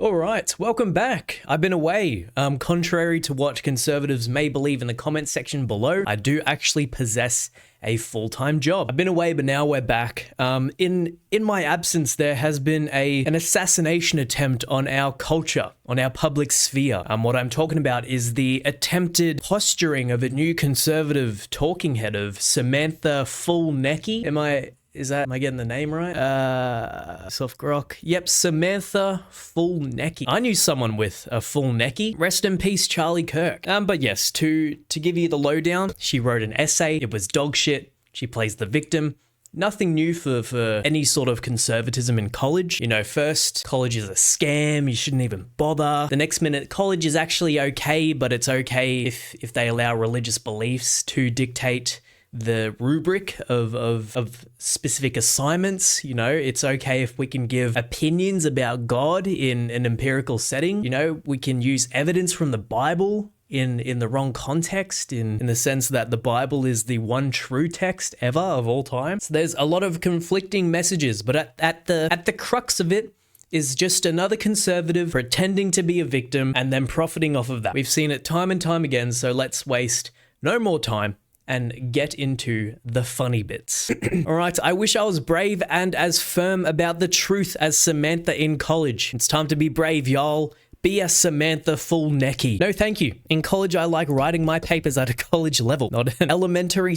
All right, welcome back. I've been away. Contrary to what conservatives may believe in the comment section below, I do actually possess a full-time job. I've been away, but now we're back. In my absence, there has been an assassination attempt on our culture, on our public sphere. What I'm talking about is the attempted posturing of a new conservative talking head of Samantha Full-Necky. Am I getting the name right? Soft grok. Yep, Samantha Full-Necky. I knew someone with a Full-Necky. Rest in peace, Charlie Kirk. But yes, to give you the lowdown, she wrote an essay. It was dog shit. She plays the victim. Nothing new for any sort of conservatism in college. You know, first, college is a scam. You shouldn't even bother. The next minute, college is actually okay, but it's okay if they allow religious beliefs to dictate the rubric of specific assignments. You know, it's okay if we can give opinions about God in an empirical setting. You know, we can use evidence from the Bible in the wrong context, in the sense that the Bible is the one true text ever of all time. So there's a lot of conflicting messages, but at the crux of it is just another conservative pretending to be a victim and then profiting off of that. We've seen it time and time again, so let's waste no more time and get into the funny bits. All right, I wish I was brave and as firm about the truth as Samantha in college. It's time to be brave, y'all. Be a Samantha Full-Necky. No, thank you. In college, I like writing my papers at a college level, not an elementary.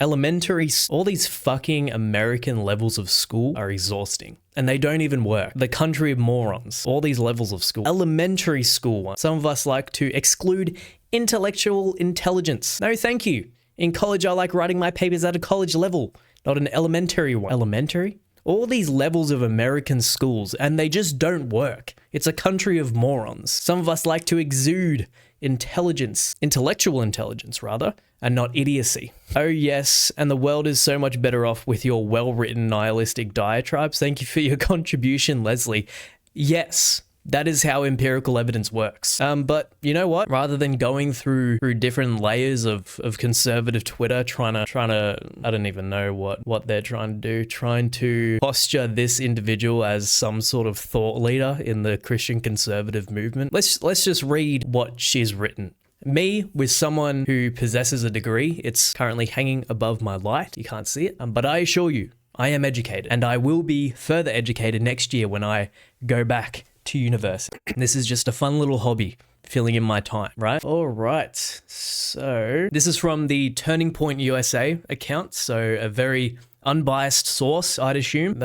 All these fucking American levels of school are exhausting. And they don't even work. The country of morons. All these levels of school. Elementary school one. Some of us like to exclude intellectual intelligence. No, thank you. In college, I like writing my papers at a college level, not an elementary one. Elementary? All these levels of American schools, and they just don't work. It's a country of morons. Some of us like to exude intelligence, intellectual intelligence rather, and not idiocy. Oh yes, and the world is so much better off with your well-written nihilistic diatribes. Thank you for your contribution, Leslie. Yes. That is how empirical evidence works. But you know what? Rather than going through different layers of conservative Twitter, trying to, I don't even know what they're trying to do, trying to posture this individual as some sort of thought leader in the Christian conservative movement. Let's just read what she's written. Me, with someone who possesses a degree, it's currently hanging above my light. You can't see it, but I assure you, I am educated, and I will be further educated next year when I go back to university. This is just a fun little hobby, filling in my time, right? All right. So this is from the Turning Point USA account. So a very unbiased source, I'd assume.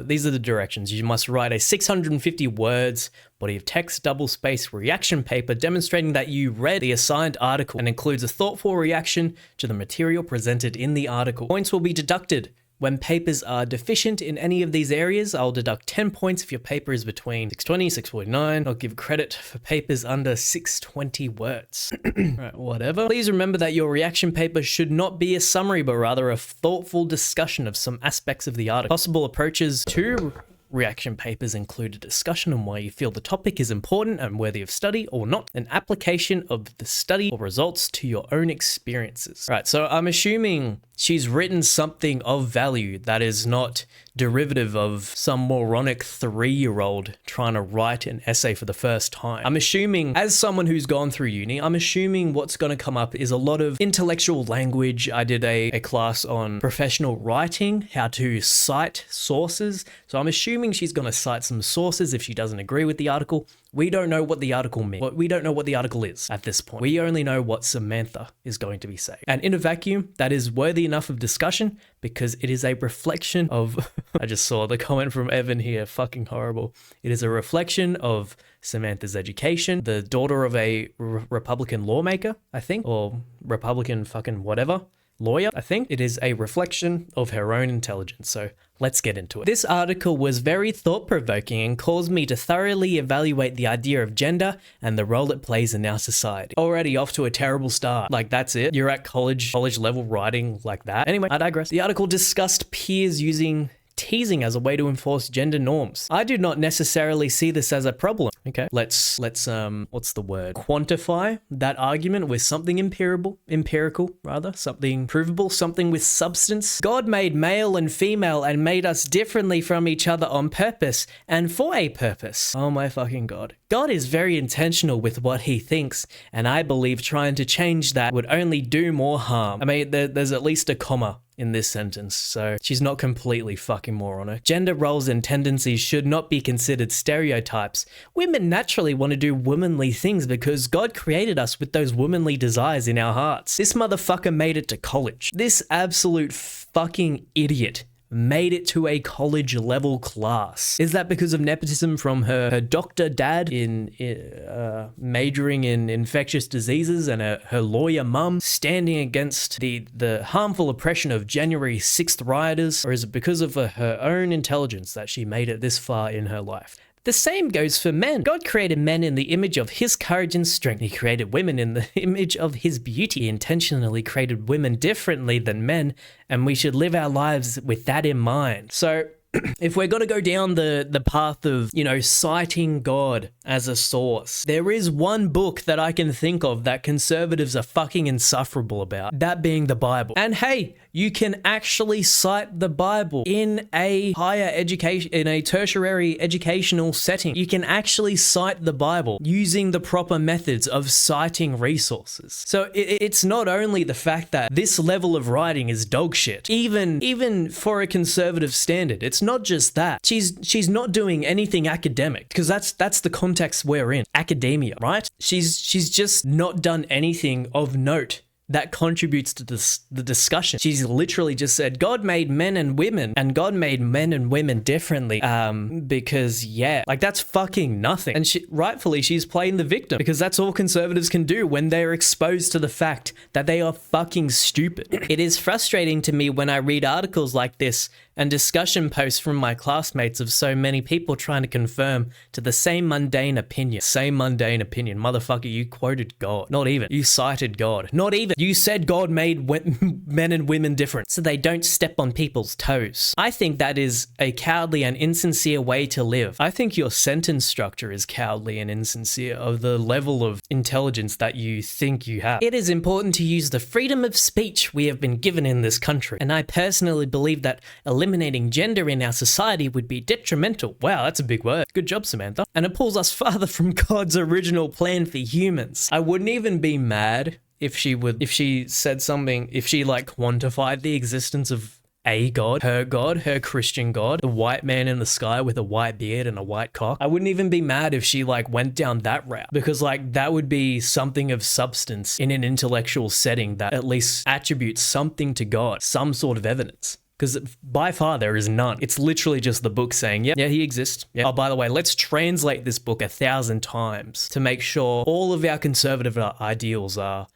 These are the directions. You must write a 650 words body of text, double-spaced reaction paper demonstrating that you read the assigned article and includes a thoughtful reaction to the material presented in the article. Points will be deducted when papers are deficient in any of these areas. I'll deduct 10 points if your paper is between 620, 649. I'll give credit for papers under 620 words. Right, whatever. Please remember that your reaction paper should not be a summary, but rather a thoughtful discussion of some aspects of the article. Possible approaches to reaction papers include a discussion on why you feel the topic is important and worthy of study or not, an application of the study or results to your own experiences. Right, so I'm assuming she's written something of value that is not derivative of some moronic 3-year-old trying to write an essay for the first time. I'm assuming, as someone who's gone through uni, I'm assuming what's going to come up is a lot of intellectual language. I did a class on professional writing, how to cite sources. So I'm assuming she's going to cite some sources if she doesn't agree with the article. We don't know what the article means. We don't know what the article is at this point. We only know what Samantha is going to be saying. And in a vacuum, that is worthy enough of discussion because it is a reflection of... I just saw the comment from Evan here. Fucking horrible. It is a reflection of Samantha's education, the daughter of a Republican lawmaker, I think, or Republican fucking whatever. Lawyer, I think. It is a reflection of her own intelligence. So let's get into it. This article was very thought-provoking and caused me to thoroughly evaluate the idea of gender and the role it plays in our society. Already off to a terrible start. Like, that's it. You're at college level writing like that. Anyway, I digress. The article discussed peers using teasing as a way to enforce gender norms. I do not necessarily see this as a problem. Okay, let's what's the word? Quantify that argument with something empirical, something provable, something with substance. God made male and female and made us differently from each other on purpose and for a purpose. Oh my fucking God. God is very intentional with what he thinks, and I believe trying to change that would only do more harm. I mean, there's at least a comma in this sentence, so she's not completely fucking moronic. Gender roles and tendencies should not be considered stereotypes. Women naturally want to do womanly things because God created us with those womanly desires in our hearts. This motherfucker made it to college. This absolute fucking idiot made it to a college level class. Is that because of nepotism from her doctor dad in majoring in infectious diseases and her lawyer mum standing against the harmful oppression of January 6th rioters? Or is it because of her own intelligence that she made it this far in her life? The same goes for men. God created men in the image of his courage and strength. He created women in the image of his beauty. He intentionally created women differently than men, and we should live our lives with that in mind. So if we're going to go down the path of, citing God as a source, there is one book that I can think of that conservatives are fucking insufferable about, that being the Bible. And hey, you can actually cite the Bible in a higher education, in a tertiary educational setting. You can actually cite the Bible using the proper methods of citing resources. So it's not only the fact that this level of writing is dog shit, even for a conservative standard. It's not just that. She's not doing anything academic, because that's the context we're in. Academia, right? She's just not done anything of note that contributes to the discussion. She's literally just said, God made men and women, and God made men and women differently. Because that's fucking nothing. And rightfully, she's playing the victim, because that's all conservatives can do when they're exposed to the fact that they are fucking stupid. It is frustrating to me when I read articles like this and discussion posts from my classmates of so many people trying to confirm to the same mundane opinion. Motherfucker, you quoted God. Not even. You cited God. Not even. You said God made men and women different so they don't step on people's toes. I think that is a cowardly and insincere way to live. I think your sentence structure is cowardly and insincere of the level of intelligence that you think you have. It is important to use the freedom of speech we have been given in this country, and I personally believe that eliminating gender in our society would be detrimental. Wow, that's a big word. Good job, Samantha. And it pulls us farther from God's original plan for humans. I wouldn't even be mad if she said something, if she quantified the existence of a God, her Christian God, the white man in the sky with a white beard and a white cock. I wouldn't even be mad if she went down that route, because that would be something of substance in an intellectual setting that at least attributes something to God, some sort of evidence. Because by far there is none. It's literally just the book saying, yeah, he exists. Yeah. Oh, by the way, let's translate this book 1,000 times to make sure all of our conservative ideals are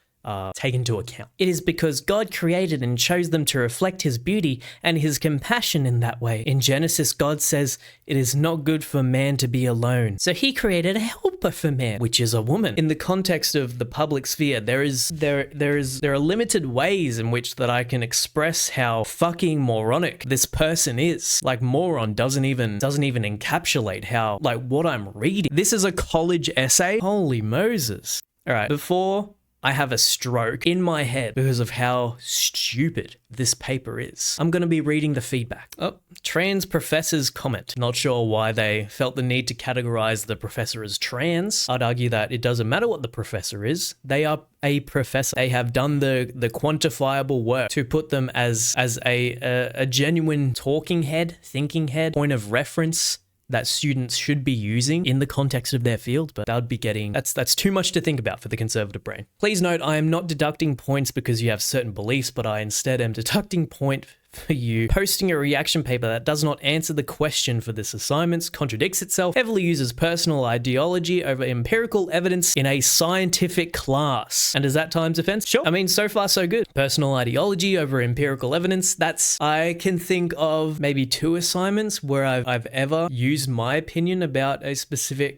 taken into account. It is because God created and chose them to reflect his beauty and his compassion in that way. In Genesis, God says it is not good for man to be alone. So he created a helper for man, which is a woman. In the context of the public sphere, there are limited ways in which that I can express how fucking moronic this person is. Moron doesn't even encapsulate how what I'm reading. This is a college essay. Holy Moses. All right, before I have a stroke in my head because of how stupid this paper is, I'm going to be reading the feedback. Oh, trans professor's comment. Not sure why they felt the need to categorize the professor as trans. I'd argue that it doesn't matter what the professor is. They are a professor. They have done the quantifiable work to put them as a genuine talking head, thinking head, point of reference that students should be using in the context of their field, but that's too much to think about for the conservative brain. Please note, I am not deducting points because you have certain beliefs, but I instead am deducting point for you posting a reaction paper that does not answer the question for this assignment, contradicts itself, heavily uses personal ideology over empirical evidence in a scientific class. And is that times offense? Sure. I mean, so far so good. Personal ideology over empirical evidence. I can think of maybe 2 assignments where I've ever used my opinion about a specific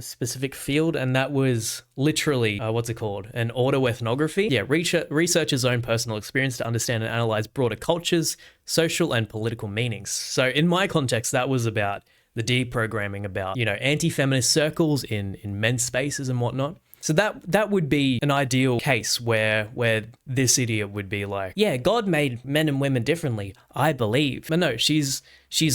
specific field, and that was literally an autoethnography. Yeah, researcher's own personal experience to understand and analyze implies broader cultures, social and political meanings. So in my context, that was about the deprogramming, about, anti-feminist circles in men's spaces and whatnot. So that would be an ideal case where this idiot would be like, yeah, God made men and women differently, I believe. But no, she's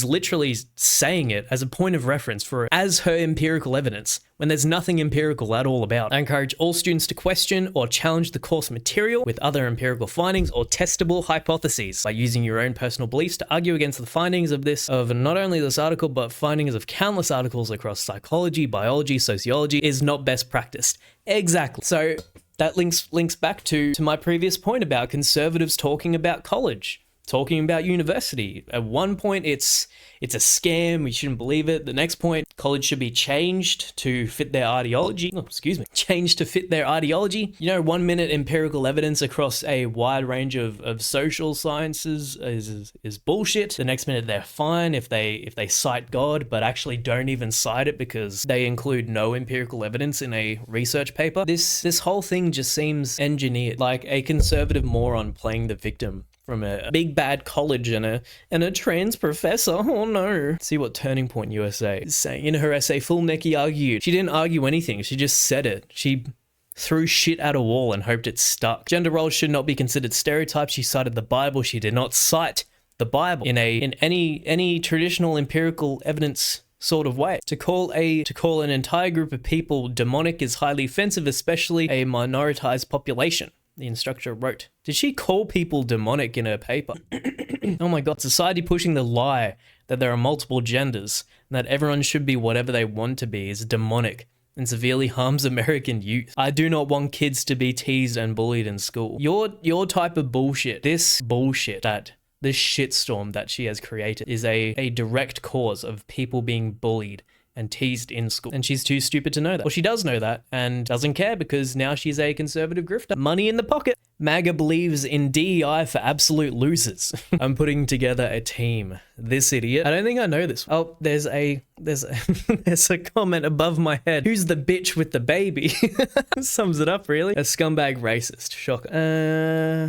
literally saying it as a point of reference as her empirical evidence, when there's nothing empirical at all about it. I encourage all students to question or challenge the course material with other empirical findings or testable hypotheses by using your own personal beliefs to argue against the findings of not only this article, but findings of countless articles across psychology, biology, sociology is not best practiced. Exactly. So that links back to my previous point about conservatives talking about college, talking about university. At one point, it's a scam, we shouldn't believe it. The next point, college should be changed to fit their ideology. Changed to fit their ideology. 1 minute empirical evidence across a wide range of social sciences is bullshit. The next minute, they're fine if they cite God, but actually don't even cite it because they include no empirical evidence in a research paper. This whole thing just seems engineered, like a conservative moron playing the victim from a big bad college and a trans professor. Oh no. See what Turning Point USA is saying. In her essay, Full Necky argued. She didn't argue anything. She just said it. She threw shit at a wall and hoped it stuck. Gender roles should not be considered stereotypes. She cited the Bible. She did not cite the Bible in any traditional empirical evidence sort of way. To call an entire group of people demonic is highly offensive, especially a minoritized population, the instructor wrote. Did she call people demonic in her paper? Oh my God, society pushing the lie that there are multiple genders and that everyone should be whatever they want to be is demonic and severely harms American youth. I do not want kids to be teased and bullied in school. Your type of bullshit, this shitstorm that she has created is a direct cause of people being bullied and teased in school. And she's too stupid to know that. Well, she does know that and doesn't care because now she's a conservative grifter. Money in the pocket. MAGA believes in DEI for absolute losers. I'm putting together a team. This idiot. I don't think I know this. Oh, there's a comment above my head. Who's the bitch with the baby? Sums it up, really. A scumbag racist. Shock.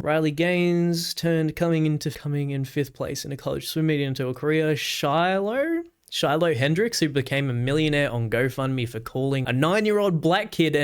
Riley Gaines coming in 5th place in a college swim meet into a career. Shiloh Hendricks, who became a millionaire on GoFundMe for calling a 9-year-old black kid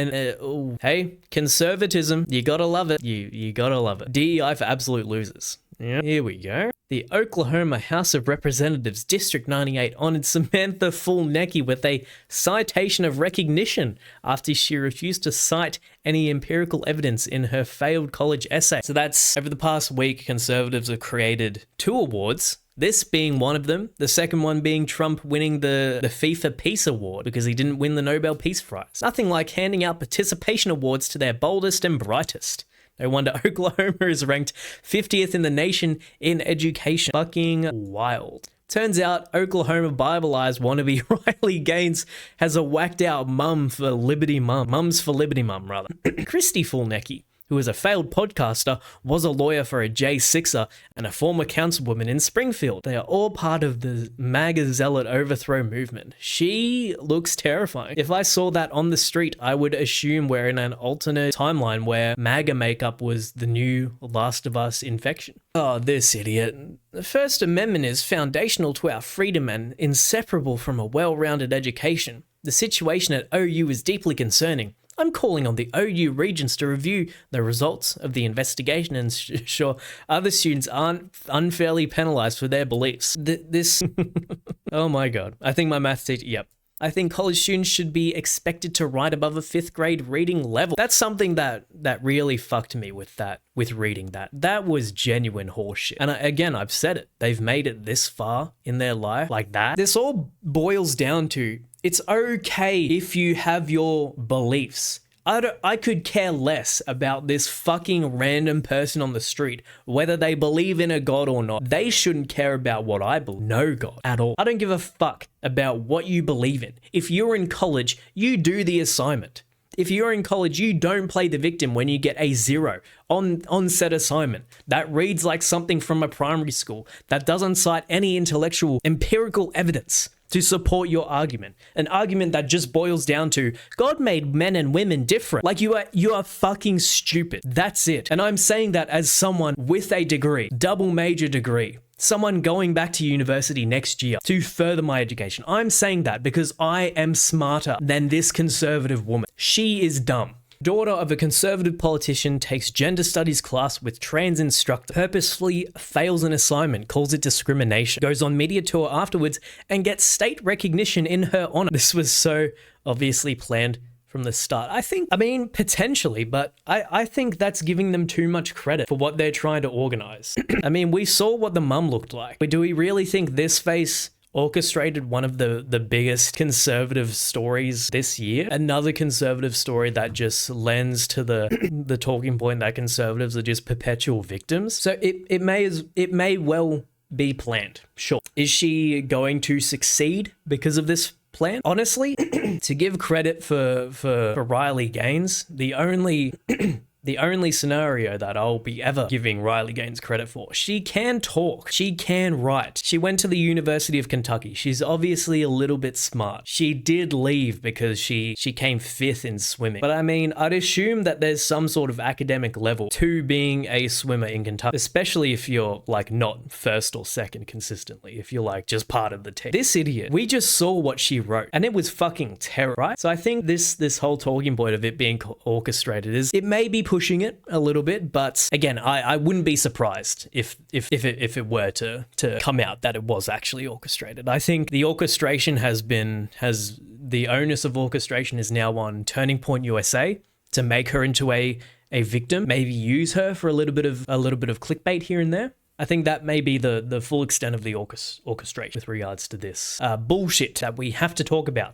hey, conservatism, you gotta love it. You gotta love it. DEI for absolute losers. Yeah, here we go. The Oklahoma House of Representatives District 98 honored Samantha Full Necky with a citation of recognition after she refused to cite any empirical evidence in her failed college essay. So that's, over the past week, conservatives have created 2 awards. This being one of them, the second one being Trump winning the FIFA Peace Award because he didn't win the Nobel Peace Prize. Nothing like handing out participation awards to their boldest and brightest. No wonder Oklahoma is ranked 50th in the nation in education. Fucking wild. Turns out Oklahoma Bibleized wannabe Riley Gaines has a whacked out mums for Liberty Mum, rather. Christy Full Necky, who is a failed podcaster, was a lawyer for a J6er, and a former councilwoman in Springfield. They are all part of the MAGA zealot overthrow movement. She looks terrifying. If I saw that on the street, I would assume we're in an alternate timeline where MAGA makeup was the new Last of Us infection. Oh, this idiot. The First Amendment is foundational to our freedom and inseparable from a well-rounded education. The situation at OU is deeply concerning. I'm calling on the OU Regents to review the results of the investigation and ensure other students aren't unfairly penalized for their beliefs. Oh my God. I think my math teacher, yep. I think college students should be expected to write above a 5th grade reading level. That's something that really fucked me with reading that. That was genuine horseshit. And I've said it. They've made it this far in their life like that. This all boils down to, it's okay if you have your beliefs. I could care less about this fucking random person on the street, whether they believe in a God or not. They shouldn't care about what I believe. No God at all. I don't give a fuck about what you believe in. If you're in college, you do the assignment. If you're in college, you don't play the victim when you get a 0 on said assignment. That reads like something from a primary school. That doesn't cite any intellectual, empirical evidence. to support your argument. An argument that just boils down to God made men and women different. Like you are fucking stupid. That's it. And I'm saying that as someone with a degree, double major degree, someone going back to university next year to further my education. I'm saying that because I am smarter than this conservative woman. She is dumb. Daughter of a conservative politician takes gender studies class with trans instructor, purposefully fails an assignment, calls it discrimination, goes on media tour afterwards and gets state recognition in her honor. This was so obviously planned from the start. I mean, potentially, but I think that's giving them too much credit for what they're trying to organize. I mean, we saw what the mum looked like. But do we really think this face orchestrated one of the biggest conservative stories this year? Another conservative story that just lends to the talking point that conservatives are just perpetual victims. So it may well be planned. Sure. Is she going to succeed because of this plan? Honestly, to give credit for Riley Gaines, the only scenario that I'll be ever giving Riley Gaines credit for, she can talk, she can write. She went to the University of Kentucky. She's obviously a little bit smart. She did leave because she came 5th in swimming. But I mean, I'd assume that there's some sort of academic level to being a swimmer in Kentucky, especially if you're like not 1st or 2nd consistently, if you're like just part of the team. This idiot, we just saw what she wrote and it was fucking terrible, right? So I think this whole talking point of it being orchestrated is, it may be pushing it a little bit, but again, I wouldn't be surprised if it were to come out that it was actually orchestrated. I think the orchestration has the onus of orchestration is now on Turning Point USA to make her into a victim, maybe use her for a little bit of clickbait here and there. I think that may be the full extent of the orchestration with regards to this bullshit that we have to talk about.